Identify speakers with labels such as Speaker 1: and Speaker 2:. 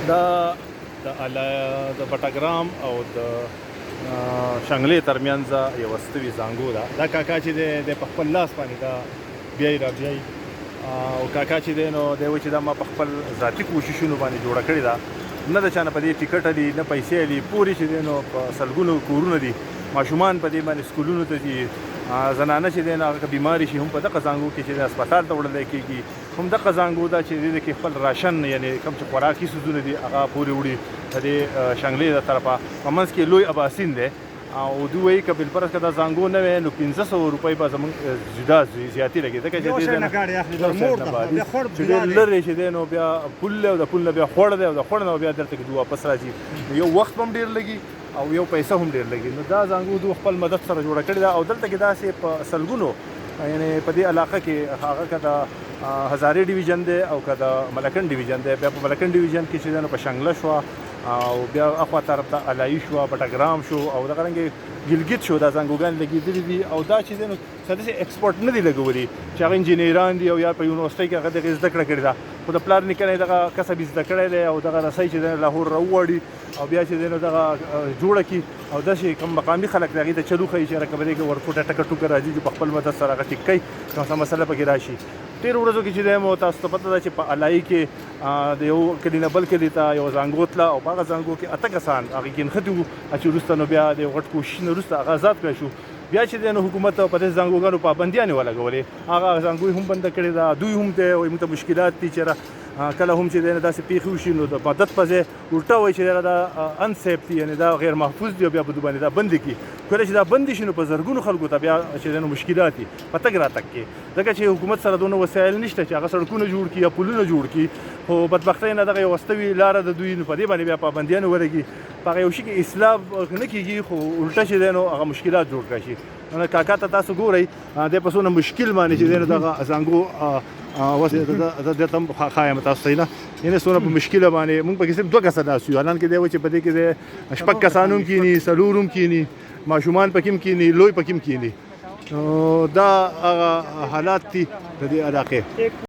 Speaker 1: دا د بټګرام او د شنګلې ترمنځ یو واستوي زانګو ده. دا کاکا چې دی د په خپل لاس باندې دا بیاي را بیاي او کاکا چې دی نو دی وایي چې دا ما په خپل ذاتي کوششونو باندې جوړه کړې ده، نه د چا نه په دې ټیکټ دي نه پیسې دي، پورې چې دی نو په سلګونو کورونه دي، ماشومان په دې باندې سکولونو ته ځي، زنانه چې دی نو هغه که بیمارې شي هم په دغه زانګو کې چې دی هسپتال ته وړلی کېږي، هم دغه زانګو ده چې د کې خپل راشن یعنې کوم چې خوراکي څیزونه دي هغه پورې وړي د دې شنګلې د طرفه. په منځ کې لوی اباسین دی او دوی وایي که بالفرض که دا زانګو نه وی نو 1500 روپۍ به زموږ جدا زیاتي لګي، ځکه چې ډېر لرې چې دی نو بیا پل دی او د پل نه بیا خوړ دی او د خوړ نه بیا دلته کې دوی واپس راځي، یو وخت هم ډېر لګي او یو پیسه هم ډېر لګي. نو دا زانګو دوی خپل مدد سره جوړه کړې ده او دلته کې داسې په سلګونو یعنې په دې علاقه کې هغه که د هزارې ډیویژن دی او که د ملکن ډیویژن دی، بیا په ملکن ډیویژن کې چې دی نو په شنګله شوه او بیا اخوا طرف ته علایي شوه، بټګرام شو او دغه رنګې ګلګت شو. دا زانګوګان لګېدلي دي او دا چې دی نو څه داسې ایکسپورټ نه دي لګولي چې هغه انجینران دي او یا په یونیورسټۍ کې هغه دغې زده کړه کړې ده، خو د پلار نیکه نه یې دغه کسب یې زده کړی دی او دغه رسۍ چې دی لاهور راووړي او بیا چې دی نو دغه جوړه کړي او داسې کوم مقامي خلک د هغې ته چلو ښایي چې هغه به دې کې ورکوټه ټکه ټوکه راځي چې په خپل مدد سره هغه ټیک کوي، کوم څه مسله پکې راشي. تېرو ورځو کې چې دی مو تاسو ته پته ده چې په علایي کې د یو کلي نه بل کلي ته یو زانګو تله او په هغه زانګو کې 8 کسان هغې کې نښتي وو چې وروسته نو بیا د یو غټ کوشش نه وروسته هغه آزاد کړی شو. بیا چې دی نو حکومت په دې زانګوګانو پابندیانې ولګولې، هغه زانګو هم بنده کړې ده، دوی هم دی وایي موږ ته مشکلات دي چېرې کله هم چې دی داسې پیښې وشي نو د مدد په ځای الټا وایي چې دا انسیف دي، یعنې دا غیر محفوظ دي او بیا به دوی باندې دا بندې کړي. کله چې دا بندې شي نو په زرګونو خلکو ته بیا چې دی نو مشکلات دي په تګ راتګ کې، ځکه چې حکومت سره دونه وسایل نشته چې هغه سړکونه جوړ کړي یا پلونه جوړ کړي، خو بدبختۍ نه دغه یو واستوي لاره د دوی نو په دې باندې بیا پابندیانې ولګي، په هغه یو شي کې اصلاح نه کېږي خو الټا چې دی نو هغه مشکلات جوړ کړی شي. نو کاکا ته تاسو ګورئ دی په څونه مشکل باندې چې دی نو دغه زانګو زه درته هم ښایم تاسو ته نه، یعنې څونه په مشکله باندې موږ پکې صرف 2 کسه ناست یو، حالانکې دی وایي چې په دې کې دی 6 کسان هم کښېني، 4 هم کښېني، ماشومان پکې هم کښېني، لوی پکې هم کښېني. دا هغه حالات دي د دې علاقې.